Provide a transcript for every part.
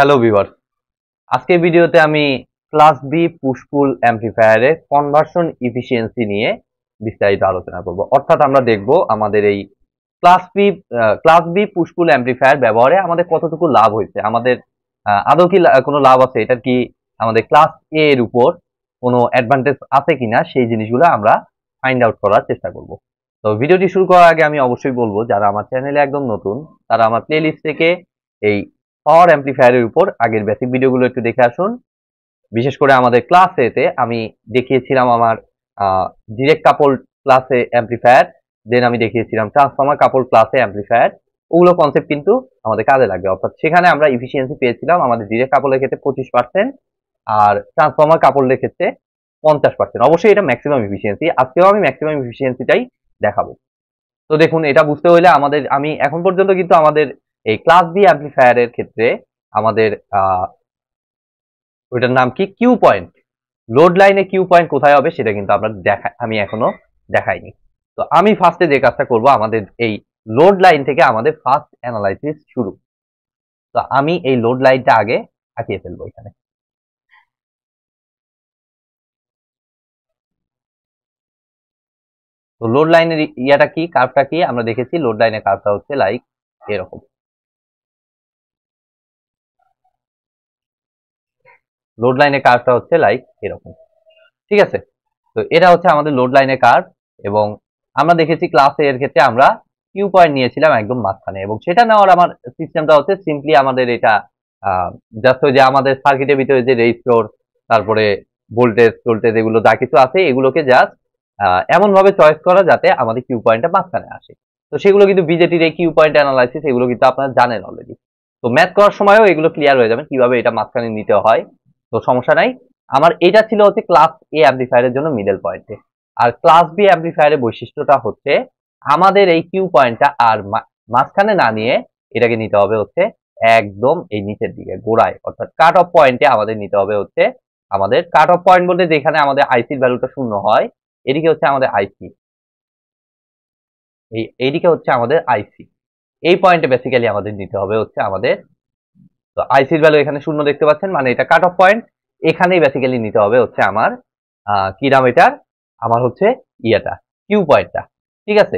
Hello viewers, আজকের ভিডিওতে আমি ক্লাস বি পুশ পুল অ্যাম্পলিফায়ারের কনভার্সন ইফিসিয়েন্সি নিয়ে বিস্তারিত আলোচনা করব। অর্থাৎ আমরা দেখব আমাদের এই ক্লাস বি পুশ পুল অ্যাম্পলিফায়ার ব্যবহারে আমাদের কতটুকু লাভ হয়েছে, আমাদের আদৌ কি কোনো লাভ আছে, এটা কি আমাদের ক্লাস এ এর উপর কোনো অ্যাডভান্টেজ আছে কিনা, সেই জিনিসগুলো আমরা ফাইন্ড আউট করার চেষ্টা করব। তো ভিডিওটি শুরু করার আগে আমি অবশ্যই বলবো, যারা আমার চ্যানেলে একদম নতুন তারা আমার প্লেলিস্ট থেকে এই পাওয়ার অ্যাম্পলিফায়ারের উপর আগের বেসিক ভিডিওগুলো একটু দেখে আসুন। বিশেষ করে আমাদের ক্লাস এতে আমি দেখিয়েছিলাম আমার ডিরেক্ট কাপল ক্লাসে অ্যাম্পলিফায়ার, দেন আমি দেখিয়েছিলাম ট্রান্সফর্মার কাপল ক্লাসে অ্যাম্পলিফায়ার। ওগুলো কনসেপ্ট কিন্তু আমাদের কাজে লাগবে। অর্থাৎ সেখানে আমরা ইফিসিয়েন্সি পেয়েছিলাম আমাদের ডিরেক্ট কাপলের ক্ষেত্রে 25%, আর ট্রান্সফর্মার কাপলের ক্ষেত্রে 50%। অবশ্যই এটা ম্যাক্সিমাম ইফিসিয়েন্সি, আজকেও আমি ম্যাক্সিমাম ইফিসিয়েন্সিটাই দেখাবো। তো দেখুন, এটা বুঝতে হলে আমাদের আমি এখন পর্যন্ত কিন্তু আমাদের এই ক্লাস বি অ্যাম্পলিফায়ারের ক্ষেত্রে আমাদের ওইটার নাম কি, কিউ পয়েন্ট, লোড লাইনে কিউ পয়েন্ট কোথায় হবে সেটা কিন্তু আমরা আমি এখনো দেখাইনি। তো আমি ফার্স্টে যে কাজটা করব, আমাদের এই লোড লাইন থেকে আমাদের ফার্স্ট অ্যানালাইসিস শুরু। তো আমি এই লোড লাইনটা আগে আঁকিয়ে ফেলবো এখানে। তো লোড লাইনের ইয়াটা কি, কার্ভটা কি, আমরা দেখেছি লোড লাইনের কার্ভটা হচ্ছে লাইক এরকম। লোড লাইনের কার্ভটা হচ্ছে লাইক এরকম, ঠিক আছে। তো এটা হচ্ছে আমাদের লোড লাইনের কার্ভ, এবং আমরা দেখেছি ক্লাসে এর ক্ষেত্রে আমরা কিউ পয়েন্ট নিয়েছিলাম একদম মাঝখানে, এবং সেটা নেওয়ার আমার সিস্টেমটা হচ্ছে সিম্পলি আমাদের এটা জাস্ট যে আমাদের সার্কিটের ভিতরে যে রেজিস্টর, তারপরে ভোল্টেজ টোল্টেজ এগুলো যা কিছু আছে এগুলোকে জাস্ট এমন ভাবে চয়েস করা যাতে আমাদের কিউ পয়েন্টটা মাঝখানে আসে। তো সেগুলো কিন্তু বিজেটির এই কিউ পয়েন্ট অ্যানালাইসিস এগুলো কিন্তু আপনারা জানেন অলরেডি। তো ম্যাথ করার সময়ও এগুলো ক্লিয়ার হয়ে যাবে কিভাবে এটা মাঝখানে নিতে হয়। তো সমস্যা নাই। আমার এটা ছিল হচ্ছে ক্লাস এ অ্যাম্পলিফায়ারের জন্য মিডল পয়েন্টে, আর ক্লাস বি অ্যাম্পলিফায়ারের বৈশিষ্ট্যটা হচ্ছে আমাদের এই কিউ পয়েন্টটা আর মাঝখানে না নিয়ে এটাকে নিতে হবে হচ্ছে একদম এই নিচের দিকে গোড়ায়, অর্থাৎ কাট অফ পয়েন্টে আমাদের নিতে হবে হচ্ছে, আমাদের কাট অফ পয়েন্ট বলতে যেখানে আমাদের আইসির ভ্যালুটা 0 হয়, এদিকে হচ্ছে আমাদের আইসি, এইদিকে হচ্ছে আমাদের আইসি, এই পয়েন্টে বেসিক্যালি আমাদের নিতে হবে হচ্ছে আমাদের। তো আইসির ভ্যালু এখানে 0 দেখতে পাচ্ছেন, মানে এটা কাট অফ পয়েন্ট, এখানেই বেসিক্যালি নিতে হবে হচ্ছে আমার কি নাম এটার, আমার হচ্ছে ইয়াটা কিউ পয়েন্টটা, ঠিক আছে।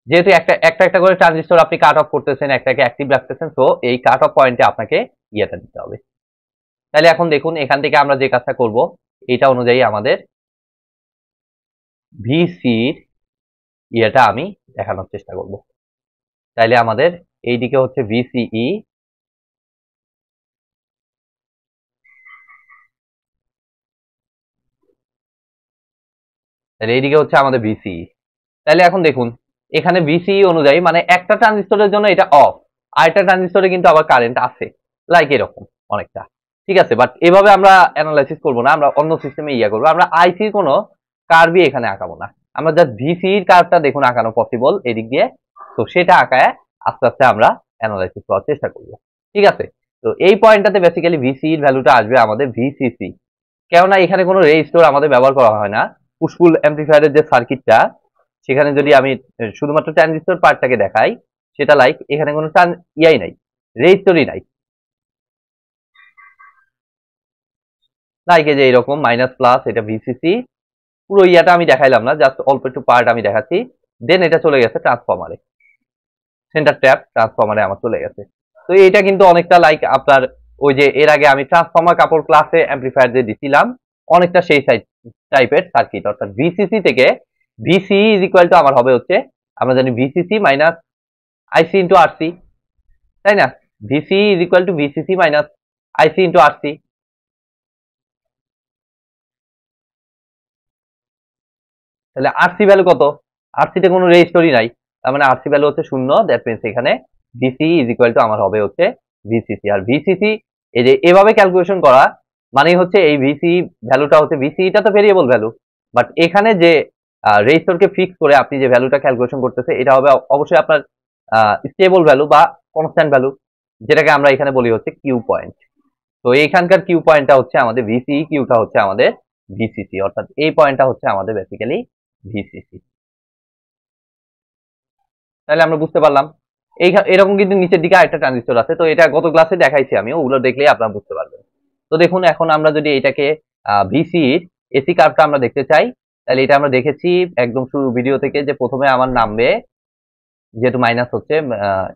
যেহেতু একটা একটা একটা করে ট্রানজিস্টর আপনি কাট অফ করতেছেন, একটাকে অ্যাক্টিভ রাখতেছেন, তো এই কাট অফ পয়েন্টে আপনাকে ইয়েটা দিতে হবে। তাহলে এখন দেখুন, এখান থেকে আমরা যে কাজটা করব, এটা অনুযায়ী আমাদের ভিসির ইয়েটা আমি দেখানোর চেষ্টা করব। তাইলে আমাদের এইদিকে হচ্ছে ভিসিই, তাহলে এইদিকে হচ্ছে আমাদের ভিসিই। তাহলে এখন দেখুন, এখানে ভিসিই অনুযায়ী মানে একটা ট্রানজিস্টরের জন্য এটা অফ, আর একটা ট্রানজিস্টরে কিন্তু আবার কারেন্ট আছে, লাইক এরকম অনেকটা, ঠিক আছে। বাট এভাবে আমরা অ্যানালাইসিস করবো না, আমরা অন্য সিস্টেমে ইয়া করবো, আমরা আইসির কোনো কার্ভই এখানে আঁকাবো না, আমরা জাস্ট ভিসির কার্ভটা দেখুন আঁকানো পসিবল এদিক দিয়ে, তো সেটা আঁকায় আস্তে আস্তে আমরা অ্যানালাইসিস করার চেষ্টা করবো, ঠিক আছে। তো এই পয়েন্টটাতে বেসিক্যালি ভিসির ভ্যালুটা আসবে আমাদের ভিসিসি, কেননা এখানে কোনো রেজিস্টর আমাদের ব্যবহার করা হয় না। পুশ পুল অ্যাম্পলিফায়ারের যে সার্কিটটা, সেখানে যদি আমি শুধুমাত্র ট্রানজিস্টর পার্টটাকে দেখাই, সেটা লাইক এখানে কোনো ইয়াই নাই, রেজিস্টরই নাই, লাইক এই যে এরকম মাইনাস প্লাস, এটা ভিসিসি, পুরো ইয়াটা আমি দেখাইলাম না, জাস্ট অল্প একটু পার্ট আমি দেখাচ্ছি। দেন এটা চলে গেছে ট্রান্সফরমারে, সেন্টার ট্যাপ ট্রান্সফরমারে আমার চলে গেছে। তো এটা কিন্তু অনেকটা লাইক আপনার ওই যে এর আগে আমি ট্রান্সফরমার কাপড় ক্লাসে অ্যাম্পলিফায়ার যে দিছিলাম, অনেকটা সেই টাইপের সার্কিট। অর্থাৎ ভিসিসি থেকে ভিসি ইজ ইকুয়াল টু আমার হবে হচ্ছে, আমরা জানি ভিসিসি মাইনাস আইসি ইন্টু আরসি, তাই না। VC is equal to VCC minus IC into RC. তাহলে আরসি ভ্যালু কত, আরসিতে কোনো রেজিস্টরই নাই, তার মানে আরসি ভ্যালু হচ্ছে 0, দ্যাট মিনস এখানে ভিসি ইজ ইকুয়াল টু আমার হবে হচ্ছে ভিসিসি। আর ভিসিসি এই যে এভাবে ক্যালকুলেশন করা মানে হচ্ছে এই ভিসি ভ্যালুটা হচ্ছে, ভিসিটা তো ভেরিয়েবল ভ্যালু, বাট এখানে যে রেজিস্টরকে ফিক্স করে আপনি যে ভ্যালুটা ক্যালকুলেশন করতেছে, এটা হবে অবশ্যই আপনার স্টেবল ভ্যালু বা কনস্ট্যান্ট ভ্যালু, যেটাকে আমরা এখানে বলি হচ্ছে কিউ পয়েন্ট। তো এইখানকার কিউ পয়েন্টটা হচ্ছে আমাদের ভিসি, কিউটা হচ্ছে আমাদের ভিসিসি, অর্থাৎ এই পয়েন্টটা হচ্ছে আমাদের বেসিক্যালি ভিসিসি। তাহলে আমরা বুঝতে পারলাম এরকম কিন্তু নিচের দিকে আরেকটা ট্রানজিস্টর আছে, তো এটা গত ক্লাসে দেখাইছি আমি, ওগুলো দেখলেই আপনারা বুঝতে পারবেন। তো দেখুন এখন আমরা যদি এটাকে ভিসির এসি কার্ভটা আমরা দেখতে চাই, তাহলে এটা আমরা দেখেছি একদম শুরু ভিডিও থেকে, যে প্রথমে আমার নামবে, যেহেতু মাইনাস হচ্ছে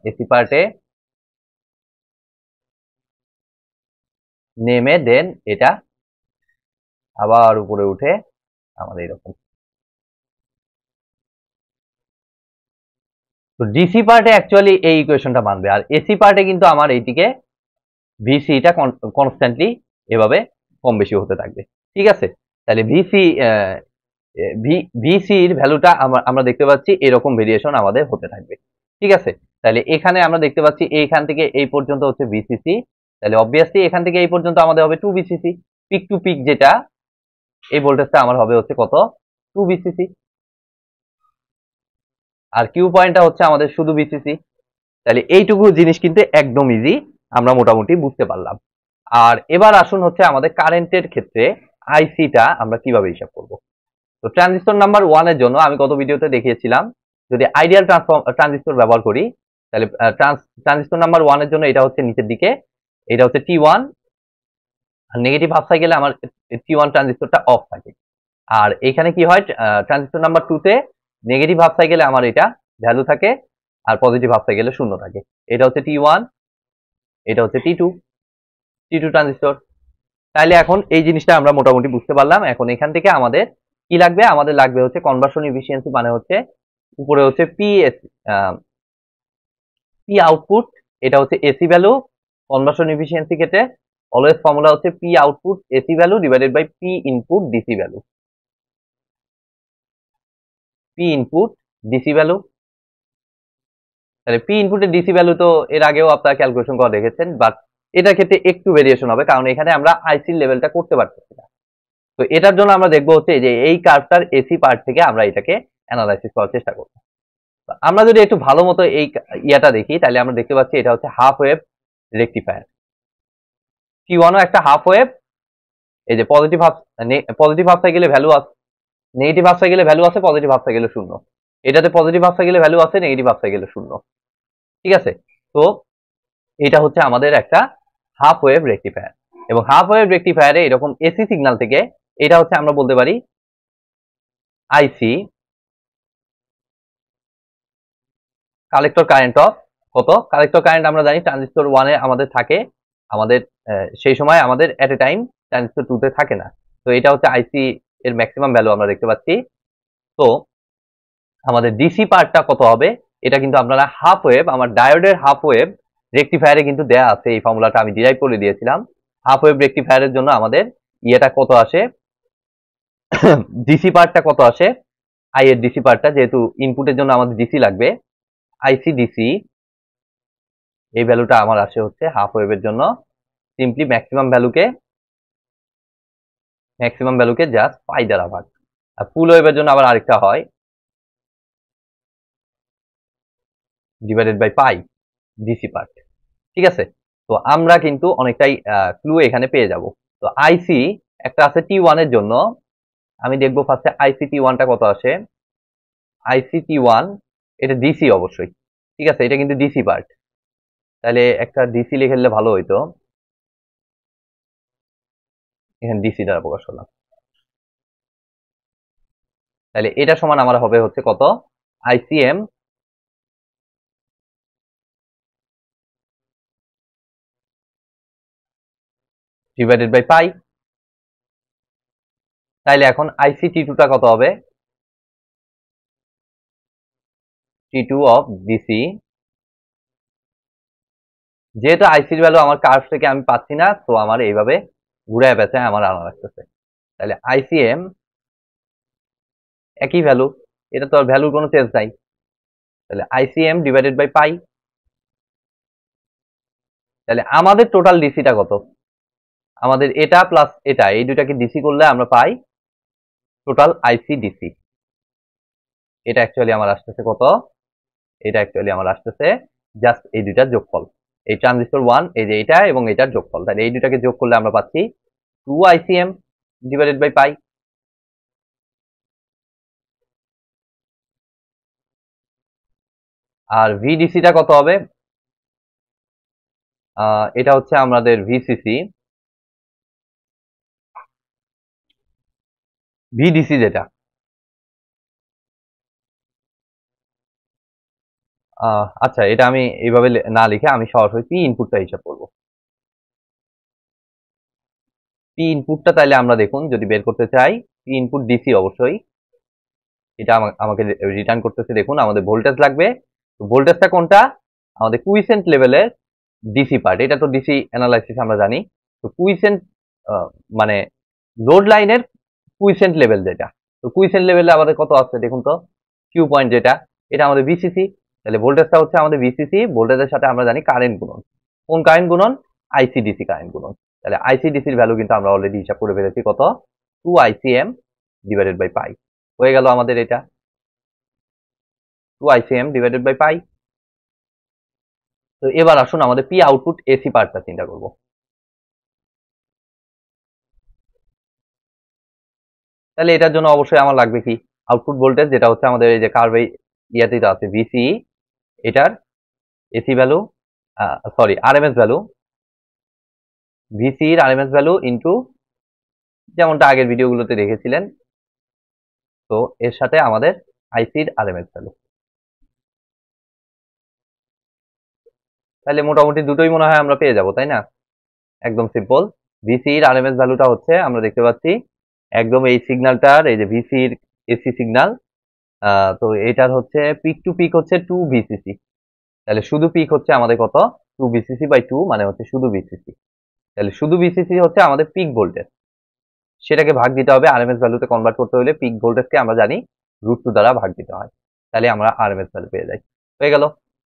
এসি পার্টে, নেমে দেন এটা আবার উপরে উঠে আমাদের এরকম। তো ডিসি পার্টে অ্যাকচুয়ালি এই ইকুয়েশনটা মানবে, আর এসি পার্টে কিন্তু আমার এইদিকে ভিসিটা কনস্ট্যান্টলি এভাবে কম বেশি হতে থাকবে। ঠিক আছে, তাহলে ভিসির ভ্যালুটা আমরা দেখতে পাচ্ছি এরকম ভেরিয়েশন আমাদের হতে থাকবে। ঠিক আছে, তাহলে এখানে আমরা দেখতে পাচ্ছি এইখান থেকে এই পর্যন্ত হচ্ছে ভিসিসি, তাহলে অবভিয়াসলি এখান থেকে এই পর্যন্ত আমাদের হবে 2 ভিসিসি, পিক টু পিক যেটা এই ভোল্টেজটা আমার হবে হচ্ছে কত, 2 ভিসিসি, আর কিউ পয়েন্টটা হচ্ছে আমাদের শুধু ভিসিসি। তাহলে এইটুকু জিনিস কিন্তু একদম ইজি, আমরা মোটামুটি বুঝতে পারলাম। আর এবার আসুন হচ্ছে আমাদের কারেন্টের ক্ষেত্রে আইসিটা আমরা কিভাবে হিসাব করব। তো ট্রানজিস্টর নাম্বার 1 এর জন্য আমি গত ভিডিওতে দেখিয়েছিলাম, যদি আইডিয়াল ট্রানজিস্টর ব্যবহার করি, তাহলে ট্রানজিস্টর নাম্বার 1 এর জন্য এটা হচ্ছে নিচের দিকে, এটা হচ্ছে T1, আর নেগেটিভ হাফ সাইকেলে আমার T1 ট্রানজিস্টরটা অফ থাকে। আর এখানে কি হয়, ট্রানজিস্টর নাম্বার 2 তে নেগেটিভ হাফ সাইকেলে আমার এটা ভ্যালু থাকে, আর পজিটিভ হাফ সাইকেলে শূন্য থাকে। এটা হচ্ছে T1, এটা হচ্ছে T2 ট্রানজিস্টর। তাইলে এখন এই জিনিসটা আমরা মোটামুটি বুঝতে পারলাম। এখন এখান থেকে আমাদের কি লাগবে, আমাদের লাগবে হচ্ছে কনভার্সন এফিসিয়েন্সি, মানে হচ্ছে উপরে হচ্ছে পি আউটপুট, এটা হচ্ছে এসি ভ্যালু। কনভার্সন এফিসিয়েন্সি ক্ষেত্রে অলওয়েজ ফর্মুলা হচ্ছে P output AC value divided by P input DC value, P input DC value. তাহলে পি ইনপুটের ডিসি ভ্যালু তো এর আগেও আপনারা ক্যালকুলেশন করে দেখেছেন, বাট এটার ক্ষেত্রে একটু ভেরিয়েশন হবে, কারণ এখানে আমরা আইসির লেভেলটা করতে পারতেছি না। তো এটার জন্য আমরা দেখবো হচ্ছে যে এই কার্ভটার এসি পার্ট থেকে আমরা এটাকে অ্যানালাইসিস করার চেষ্টা করবো। আমরা যদি একটু ভালো মতো এই ইয়াটা দেখি, তাহলে আমরা দেখতে পাচ্ছি এটা হচ্ছে হাফ ওয়েভ রেকটিফায়ার। T1 ও একটা হাফ ওয়েভ, এই যে পজিটিভ হাফ সাইকেলে ভ্যালু আছে, নেগেটিভ হাফ সাইকেলে ভ্যালু আছে, পজিটিভ হাফ সাইকেলে শূন্য। এটাতে পজিটিভ হাফ সাইকেলে ভ্যালু আছে, নেগেটিভ হাফ সাইকেলে শূন্য। ঠিক আছে, তো এটা হচ্ছে আমাদের একটা হাফ ওয়েভ রেকটিফায়ার, এবং হাফ ওয়েভ রেকটিফায়ারে এরকম এসি সিগন্যাল থেকে এটা হচ্ছে আমরা বলতে পারি আইসি কালেক্টর কারেন্ট অফ কত, কালেক্টর কারেন্ট আমরা জানি ট্রানজিস্টর 1 এ আমাদের থাকে, আমাদের সেই সময় আমাদের এট এ টাইম ট্রানজিস্টর 2 তে থাকে না। তো এটা হচ্ছে আইসি এর ম্যাক্সিমাম ভ্যালু আমরা দেখতে পাচ্ছি। তো আমাদের ডিসি পার্টটা কত হবে, এটা কিন্তু আপনারা হাফ ওয়েভ, আমার ডায়োডের হাফ ওয়েভ রেকটিফায়ারে কিন্তু দেয়া আছে, এই ফর্মুলাটা আমি ডিরাইভ করে দিয়েছিলাম। হাফ ওয়েভ রেকটিফায়ারের জন্য আমাদের ইয়েটা কত আসে, ডিসি পার্টটা কত আসে, আই এর ডিসি পার্টটা, যেহেতু ইনপুটের জন্য আমাদের ডিসি লাগবে, আইসি ডিসি এই ভ্যালুটা আমার আসে হচ্ছে হাফ ওয়েভের জন্য সিম্পলি ম্যাক্সিমাম ভ্যালুকে জাস্ট পাই দ্বারা ভাগ। আর ফুল ওয়েভের জন্য আবার আরেকটা হয় divided by pi DC part. ঠিক আছে, তো আমরা কিন্তু অনেকটাই ক্লু এখানে পেয়ে যাব। তো আইসি একটা আছে T1 এর জন্য, আমি দেখবো ফার্স্টে আইসি T1টা কত আসে। আইসি T1 এটা ডিসি অবশ্যই, ঠিক আছে, এটা কিন্তু ডিসি পার্ট, তাহলে একটা ডিসি লিখে দিলে ভালো হইতো, এখানে ডিসি দ্বারা প্রকাশ করলাম। তাহলে এটা সমান আমার হবে হচ্ছে কত, আইসিএম ডিভাইডেড বাই পাই। তাইলে এখন আইসি T2টা কত হবে, T2 অফ ডিসি, যেহেতু আইসির ভ্যালু আমার কার্ভ থেকে আমি পাচ্ছি না, তো আমার এইভাবে ঘুরে পেঁচায় আমার আনা লাগতেছে। তাহলে আইসিএম একই ভ্যালু, এটা তো আর ভ্যালুর কোনো চেঞ্জ নাই, তাহলে আইসিএম ডিভাইডেড বাই পাই। তাহলে আমাদের টোটাল ডিসিটা কত, আমাদের এটা প্লাস এটা এই দুটাকে ডিসি করলে আমরা পাই টোটাল আইসি ডিসি। এটা অ্যাকচুয়ালি আমার আসতেছে কত, এটা অ্যাকচুয়ালি আমার আসতেছে জাস্ট এই দুইটার যোগফল, এই ট্রানজিস্টর 1 এই যে এটা এবং এটার যোগফল, তাহলে এই দুটাকে যোগ করলে আমরা পাচ্ছি 2 আইসিএম ডিভাইডেড বাই পাই। আর ভিডিসিটা কত হবে? এটা হচ্ছে আমাদের ভিসিসি, ভিডিসি যেটা আচ্ছা, এটা আমি এইভাবে না লিখে আমি সরাসরি পি ইনপুটটা হিসাব করব। পি ইনপুটটা তাইলে আমরা দেখুন যদি বের করতে চাই, পি ইনপুট ডিসি অবশ্যই, এটা আমাকে রিটার্ন করতেছে। দেখুন আমাদের ভোল্টেজ লাগবে, তো ভোল্টেজটা কোনটা? আমাদের কুইসেন্ট লেভেলের ডিসি পার্ট, এটা তো ডিসি অ্যানালাইসিস আমরা জানি। তো কুইসেন্ট মানে লোড লাইনের কুইসেন্ট লেভেল যেটা, তো কুইসেন্ট লেভেলে আমাদের কত আছে দেখুন তো, কিউ পয়েন্ট যেটা, এটা আমাদের ভিসিসি। তাহলে ভোল্টেজটা হচ্ছে আমাদের ভিসিসি, ভোল্টেজের সাথে আমরা জানি কারেন্ট গুণন। কোন কারেন্ট গুণন? আইসিডিসি কারেন্ট গুণন। তাহলে আইসিডিসির ভ্যালু কিন্তু আমরা অলরেডি হিসাব করে ফেলেছি, কত? 2 আইসিএম ডিভাইডেড বাই পাই। হয়ে গেল আমাদের এটা 2 আইসিএম ডিভাইডেড বাই পাই। তো এবার আসুন আমাদের পি আউটপুট এসি পার্টটা চিন্তা করব। তাহলে এটার জন্য অবশ্যই আমার লাগবে কি? আউটপুট ভোল্টেজ, যেটা হচ্ছে আমাদের এই যে কার্ভে ইয়াতে আছে ভিসি, এটার AC value, sorry RMS value, VC এর আরএমএস ভ্যালু ইনটু, যেমনটা আগের ভিডিওগুলোতে দেখেছিলেন, তো এর সাথে আমাদের আইসির আরএমএস ভ্যালু। তাহলে মোটামুটি দুটোই মনে হয় আমরা পেয়ে যাব, তাই না? একদম সিম্পল। ভিসি এর আরএমএস ভ্যালুটা হচ্ছে আমরা দেখতে পাচ্ছি একদম এই সিগন্যালটার, এই যে ভিসি এর এসি সিগন্যাল, তো এটার হচ্ছে পিক টু পিক হচ্ছে 2 ভিসিসি। তাহলে শুধু পিক হচ্ছে আমাদের কত? 2 ভিসিসি বাই 2 মানে হচ্ছে শুধু ভিসিসি। তাহলে শুধু ভিসিসি হচ্ছে আমাদের পিক ভোল্টেজ, সেটাকে ভাগ দিতে হবে আরএমএস ভ্যালুতে কনভার্ট করতে হলে পিক ভোল্টেজকে আমরা জানি √2 দ্বারা ভাগ দিতে হয়, তাহলে আমরা আরএমএস ভ্যালু পেয়ে যাই। হয়ে গেল।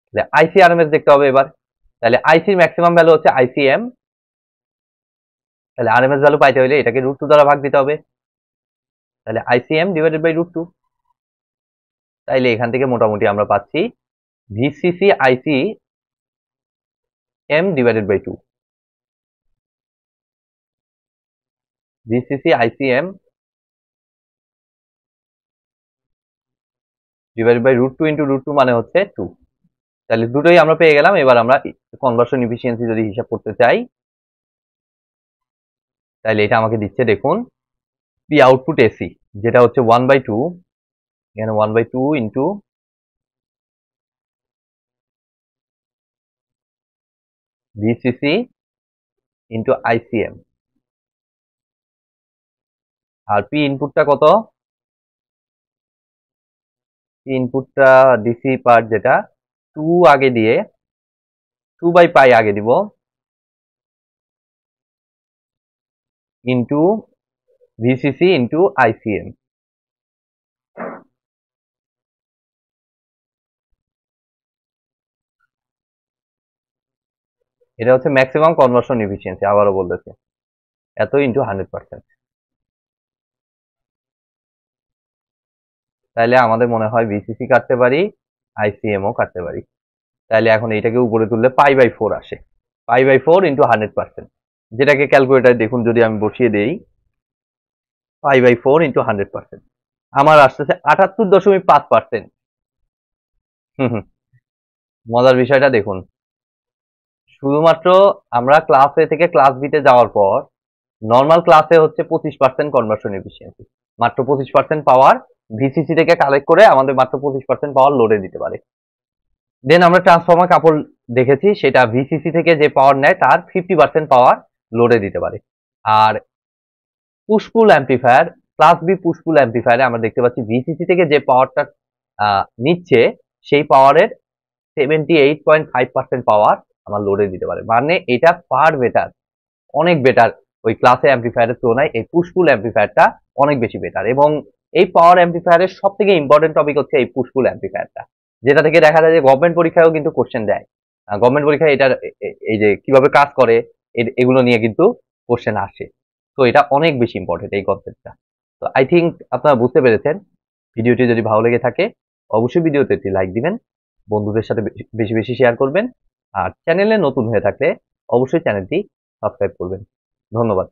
তাহলে আইসি আরএমএস দেখতে হবে এবার। তাহলে আইসির ম্যাক্সিমাম ভ্যালু হচ্ছে আইসিএম, তাহলে আরএমএস ভ্যালু পাইতে হলে এটাকে √2 দ্বারা ভাগ দিতে হবে, তাহলে আইসিএম ডিভাইডেড বাই √2। তাইলে এখান থেকে মোটামুটি আমরা পাচ্ছি VCC IC M divided by 2, VCC ICM divided by √2 into √2 মানে হচ্ছে 2। তাহলে দুটোই আমরা পেয়ে গেলাম। এবার আমরা কনভার্সন ইফিসিয়েন্সি যদি হিসাব করতে চাই, তাহলে এটা আমাকে দিচ্ছে দেখুন পি আউটপুট এসি, যেটা হচ্ছে 1/2, এখানে 1/2 ইন্টু ভিসিসি ইন্টু আইসিএম, আর পি ইনপুটটা কত? পি ইনপুটটা ডিসি পার্ট যেটা 2 আগে দিয়ে 2/পাই আগে দিব ইন্টু ভিসিসি ইন্টু আইসিএম। এটা হচ্ছে ম্যাক্সিমাম কনভার্সন এফিসিয়েন্সি, আবারও বলতেছে এত ইন্টু 100%। তাহলে আমাদের মনে হয় ভিসিসি কাটতে পারি, আইসিএম ও কাটতে পারি। তাহলে এখন এইটাকে উপরে তুললে পাই/4 আসে, পাই/4 ইন্টু 100%, যেটাকে ক্যালকুলেটার দেখুন যদি আমি বসিয়ে দেই, পাই/4 ইন্টু 100%, আমার আসতেছে 78.5%। মজার বিষয়টা দেখুন, শুধুমাত্র আমরা ক্লাস এ থেকে ক্লাস বি তে যাওয়ার পর নর্মাল ক্লাসে হচ্ছে 25% কনভার্সন এফিসিয়েন্সি, মাত্র 25% পাওয়ার ভিসিসি থেকে কালেক্ট করে আমাদের মাত্র 25% পাওয়ার লোডে দিতে পারে। দেন আমরা ট্রান্সফর্মার কাপড় দেখেছি, সেটা ভিসিসি থেকে যে পাওয়ার নেয় তার 50% পাওয়ার লোডে দিতে পারে। আর push pull amplifier, class B push pull অ্যাম্পলিফায়ারে আমরা দেখতে পাচ্ছি ভিসিসি থেকে যে পাওয়ারটা নিচ্ছে সেই পাওয়ারের 78.5% পাওয়ার আমার লোডে দিতে পারে। মানে এটা ফার বেটার, অনেক বেটার। ওই ক্লাসে অ্যাম্পলিফায়ারের তুলনায় এই পুশপুল অ্যাম্পলিফায়ারটা অনেক বেশি বেটার। এবং এই পাওয়ার অ্যাম্পলিফায়ারের সব থেকে ইম্পর্টেন্ট টপিক হচ্ছে এই পুশপুল অ্যাম্পলিফায়ারটা, যেটা থেকে দেখা যায় যে গভর্নমেন্ট পরীক্ষায়ও কিন্তু কোশ্চেন দেয়। গভর্নমেন্ট পরীক্ষায় এটার এই যে কিভাবে কাজ করে এগুলো নিয়ে কিন্তু কোশ্চেন আসে। তো এটা অনেক বেশি ইম্পর্টেন্ট এই কনসেপ্টটা। তো আই থিঙ্ক আপনারা বুঝতে পেরেছেন। ভিডিওটি যদি ভালো লেগে থাকে অবশ্যই ভিডিওতে একটি লাইক দিবেন, বন্ধুদের সাথে বেশি বেশি শেয়ার করবেন, আর চ্যানেলে নতুন হয়ে থাকলে অবশ্যই চ্যানেলটি সাবস্ক্রাইব করবেন। ধন্যবাদ।